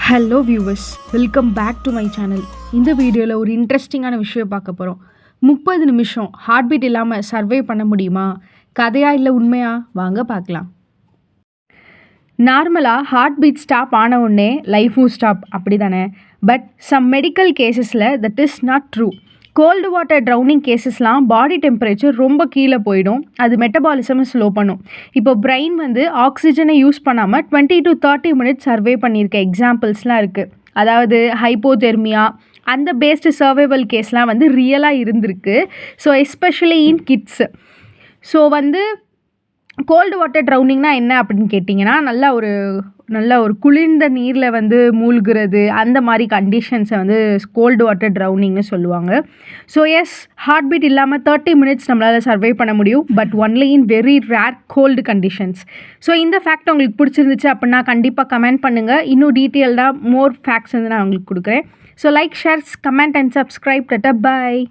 Hello viewers, welcome back to my channel. இந்த வீடியோவில் ஒரு இன்ட்ரெஸ்டிங்கான விஷயம் பார்க்க போகிறோம். 30 நிமிஷம் ஹார்ட் பீட் இல்லாமல் சர்வே பண்ண முடியுமா? கதையா இல்லை உண்மையா? வாங்க பார்க்கலாம். நார்மலாக ஹார்ட் பீட் ஸ்டாப் ஆன உடனே லைஃபும் ஸ்டாப், அப்படி தானே? பட் சம் மெடிக்கல் கேசஸில் that is not true. Cold water drowning கேசஸ்லாம் பாடி டெம்பரேச்சர் ரொம்ப கீழே போயிடும். அது மெட்டபாலிசமை ஸ்லோ பண்ணும். இப்போ பிரெயின் ஆக்சிஜனை யூஸ் பண்ணாமல் 20 to 30 மினிட்ஸ் சர்வே பண்ணியிருக்க எக்ஸாம்பிள்ஸ்லாம் இருக்குது. அதாவது ஹைப்போதெர்மியா, அந்த பேஸ்டு சர்வைவல் கேஸ்லாம் ரியலாக இருந்திருக்கு. So especially in kids. So cold water ட்ரௌனிங்னா என்ன அப்படின்னு கேட்டிங்கன்னா, நல்ல ஒரு குளிர்ந்த நீரில் மூழ்கிறது, அந்த மாதிரி கண்டிஷன்ஸை கோல்டு வாட்டர் ட்ரௌனிங்னு சொல்லுவாங்க. ஸோ எஸ், ஹார்ட் பீட் இல்லாமல் 30 மினிட்ஸ் நம்மளால் சர்வை பண்ண முடியும். But only in very rare cold conditions. So இந்த ஃபேக்ட் உங்களுக்கு பிடிச்சிருந்துச்சு அப்படின்னா கண்டிப்பாக கமெண்ட் பண்ணுங்கள். இன்னும் டீட்டெயில்டாக மோர் ஃபேக்ட்ஸ் நான் உங்களுக்கு கொடுக்குறேன். So like, share, comment and subscribe. Bye.